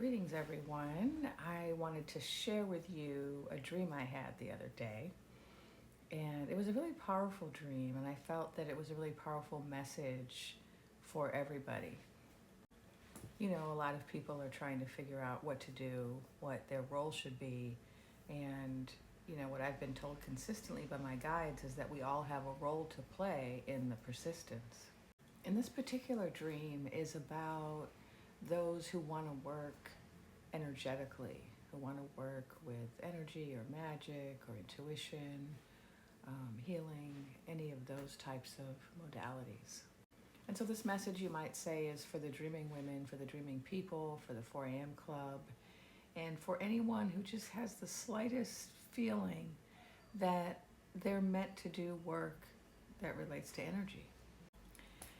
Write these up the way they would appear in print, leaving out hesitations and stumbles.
Greetings, everyone. I wanted to share with you a dream I had the other day. And it was a really powerful dream, and I felt that it was a really powerful message for everybody. You know, a lot of people are trying to figure out what to do, what their role should be. And, you know, what I've been told consistently by my guides is that we all have a role to play in the persistence. And this particular dream is about those who want to work energetically, who want to work with energy or magic or intuition, healing, any of those types of modalities. And so this message, you might say, is for the dreaming women, for the dreaming people, for the 4 a.m. club, and for anyone who just has the slightest feeling that they're meant to do work that relates to energy.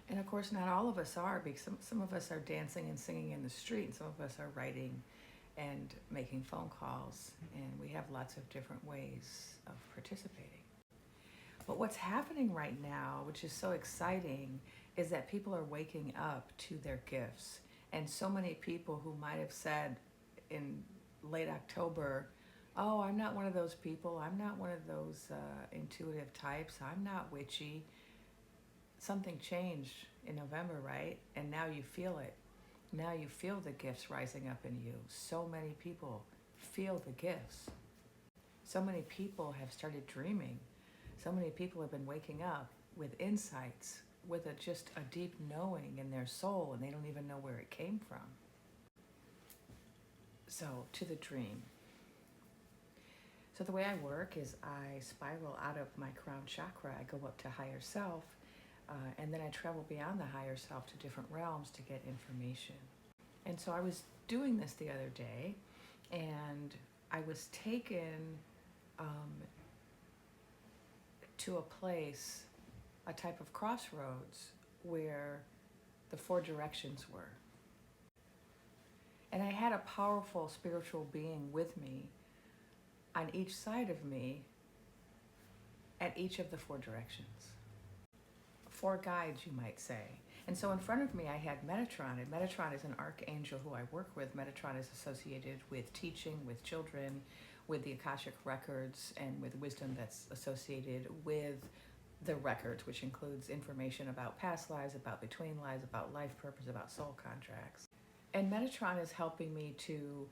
And of course, not all of us are, because some of us are dancing and singing in the street, and some of us are writing and making phone calls, and we have lots of different ways of participating. But what's happening right now, which is so exciting, is that people are waking up to their gifts. And so many people who might have said in late October, oh, I'm not one of those people, I'm not one of those intuitive types, I'm not witchy. Something changed in November, right? And now you feel it. Now you feel the gifts rising up in you. So many people feel the gifts. So many people have started dreaming. So many people have been waking up with insights, with just a deep knowing in their soul, and they don't even know where it came from. So, to the dream. So the way I work is I spiral out of my crown chakra. I go up to higher self, and then I travel beyond the higher self to different realms to get information. And so I was doing this the other day, and I was taken to a place, a type of crossroads, where the 4 directions were. And I had a powerful spiritual being with me on each side of me at each of the 4 directions. 4 guides, you might say. And so in front of me I had Metatron, and Metatron is an archangel who I work with. Metatron is associated with teaching, with children, with the Akashic records, and with wisdom that's associated with the records, which includes information about past lives, about between lives, about life purpose, about soul contracts. And Metatron is helping me to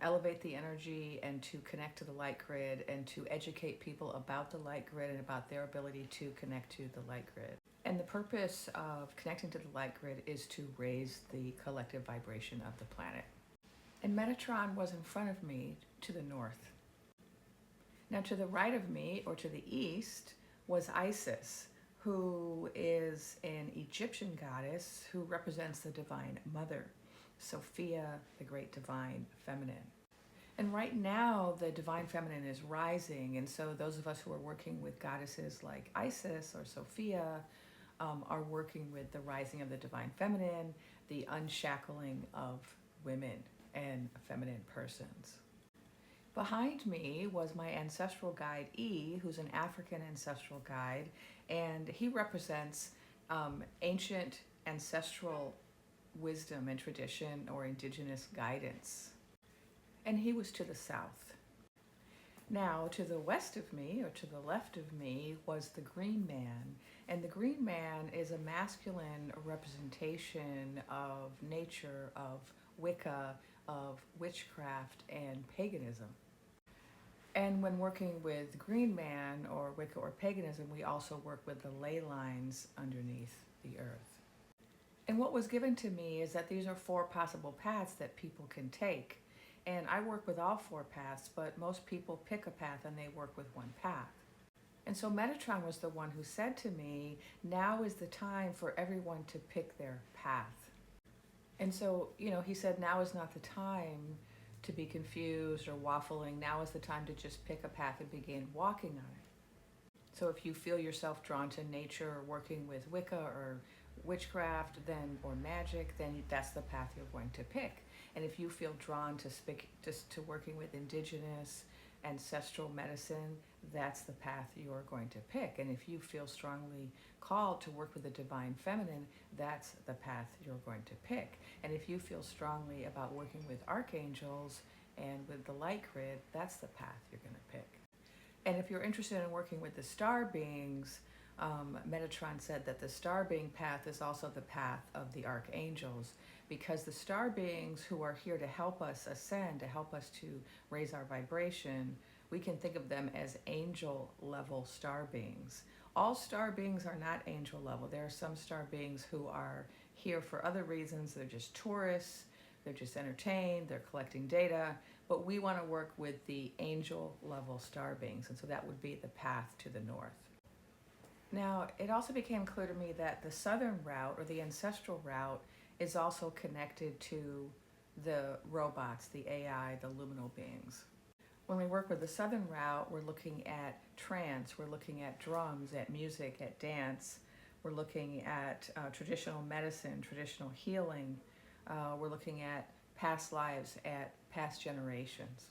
elevate the energy and to connect to the light grid and to educate people about the light grid and about their ability to connect to the light grid. And the purpose of connecting to the light grid is to raise the collective vibration of the planet. And Metatron was in front of me to the north. Now to the right of me, or to the east, was Isis, who is an Egyptian goddess who represents the Divine Mother, Sophia, the great Divine Feminine. And right now, the Divine Feminine is rising, and so those of us who are working with goddesses like Isis or Sophia are working with the rising of the Divine Feminine, the unshackling of women and feminine persons. Behind me was my ancestral guide E, who's an African ancestral guide, and he represents ancient ancestral wisdom and tradition, or indigenous guidance. And he was to the south. Now, to the west of me, or to the left of me, was the Green Man. And the Green Man is a masculine representation of nature, of Wicca, of witchcraft and paganism. And when working with Green Man or Wicca or paganism, we also work with the ley lines underneath the earth. And what was given to me is that these are 4 possible paths that people can take. And I work with all 4 paths, but most people pick a path and they work with one path. And so Metatron was the one who said to me, now is the time for everyone to pick their path. And so, you know, he said, now is not the time to be confused or waffling. Now is the time to just pick a path and begin walking on it. So if you feel yourself drawn to nature, or working with Wicca or witchcraft, or magic, then that's the path you're going to pick. And if you feel drawn to working with indigenous, ancestral medicine, that's the path you're going to pick. And if you feel strongly called to work with the divine feminine, that's the path you're going to pick. And if you feel strongly about working with archangels and with the light grid, that's the path you're going to pick. And if you're interested in working with the star beings, Metatron said that the star being path is also the path of the archangels, because the star beings who are here to help us ascend, to help us to raise our vibration, we can think of them as angel level star beings. All star beings are not angel level. There are some star beings who are here for other reasons. They're just tourists, they're just entertained, they're collecting data, but we want to work with the angel level star beings, and so that would be the path to the north. Now, it also became clear to me that the southern route, or the ancestral route, is also connected to the robots, the AI, the luminal beings. When we work with the southern route, we're looking at trance, we're looking at drums, at music, at dance, we're looking at traditional medicine, traditional healing, we're looking at past lives, at past generations.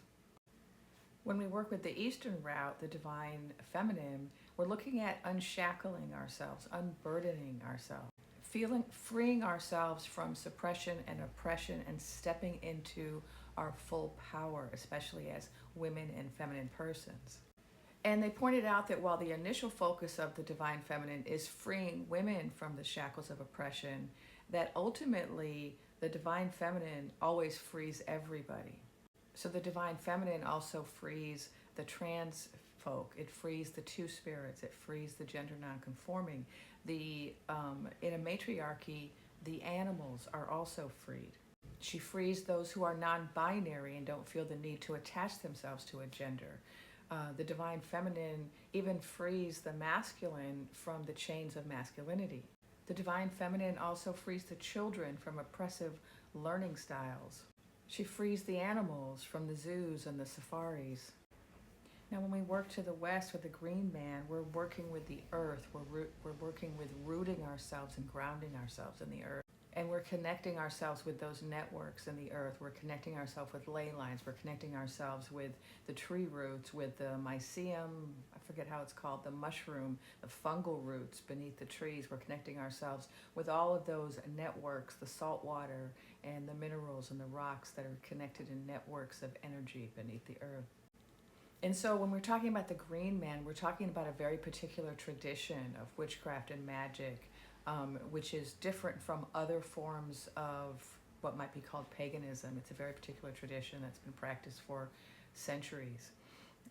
When we work with the eastern route, the divine feminine, we're looking at unshackling ourselves, unburdening ourselves, freeing ourselves from suppression and oppression, and stepping into our full power, especially as women and feminine persons. And they pointed out that while the initial focus of the divine feminine is freeing women from the shackles of oppression, that ultimately the divine feminine always frees everybody. So the divine feminine also frees the trans folk, it frees the two spirits, it frees the gender nonconforming. In a matriarchy, the animals are also freed. She frees those who are non-binary and don't feel the need to attach themselves to a gender. The divine feminine even frees the masculine from the chains of masculinity. The divine feminine also frees the children from oppressive learning styles. She frees the animals from the zoos and the safaris. Now, when we work to the west with the green man, we're working with the earth. We're working with rooting ourselves and grounding ourselves in the earth. And we're connecting ourselves with those networks in the earth. We're connecting ourselves with ley lines. We're connecting ourselves with the tree roots, with the mycelium, I forget how it's called, the mushroom, the fungal roots beneath the trees. We're connecting ourselves with all of those networks, the salt water and the minerals and the rocks that are connected in networks of energy beneath the earth. And so when we're talking about the green man, we're talking about a very particular tradition of witchcraft and magic, which is different from other forms of what might be called paganism. It's a very particular tradition that's been practiced for centuries.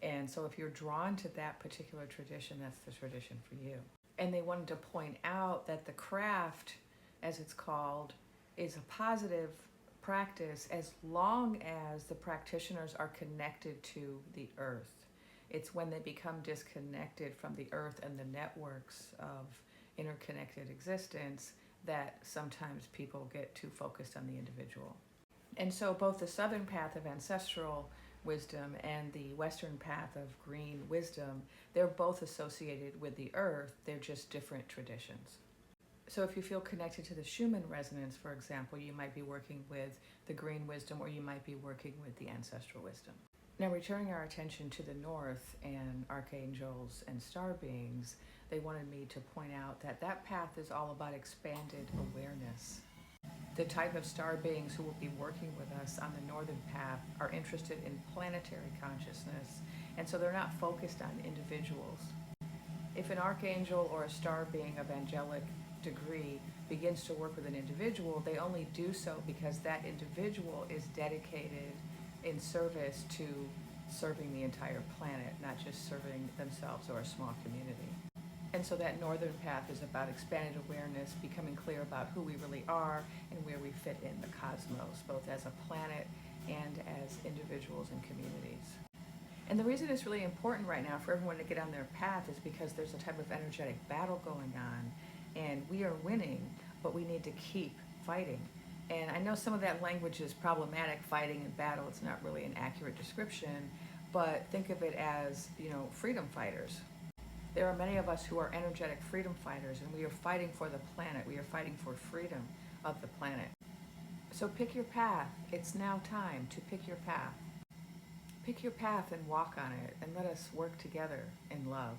And so if you're drawn to that particular tradition, that's the tradition for you. And they wanted to point out that the craft, as it's called, is a positive practice as long as the practitioners are connected to the earth. It's when they become disconnected from the earth and the networks of interconnected existence that sometimes people get too focused on the individual. And so both the southern path of ancestral wisdom and the western path of green wisdom, they're both associated with the earth, they're just different traditions. So if you feel connected to the Schumann resonance, for example, you might be working with the green wisdom, or you might be working with the ancestral wisdom. Now, returning our attention to the north and archangels and star beings, they wanted me to point out that that path is all about expanded awareness. The type of star beings who will be working with us on the northern path are interested in planetary consciousness, and so they're not focused on individuals. If an archangel or a star being of angelic degree begins to work with an individual, they only do so because that individual is dedicated in service to serving the entire planet, not just serving themselves or a small community. And so that northern path is about expanded awareness, becoming clear about who we really are and where we fit in the cosmos, both as a planet and as individuals and communities. And the reason it's really important right now for everyone to get on their path is because there's a type of energetic battle going on, and we are winning, but we need to keep fighting. And I know some of that language is problematic, fighting and battle. It's not really an accurate description, but think of it as, freedom fighters. There are many of us who are energetic freedom fighters, and we are fighting for the planet. We are fighting for freedom of the planet. So pick your path. It's now time to pick your path. Pick your path and walk on it, and let us work together in love.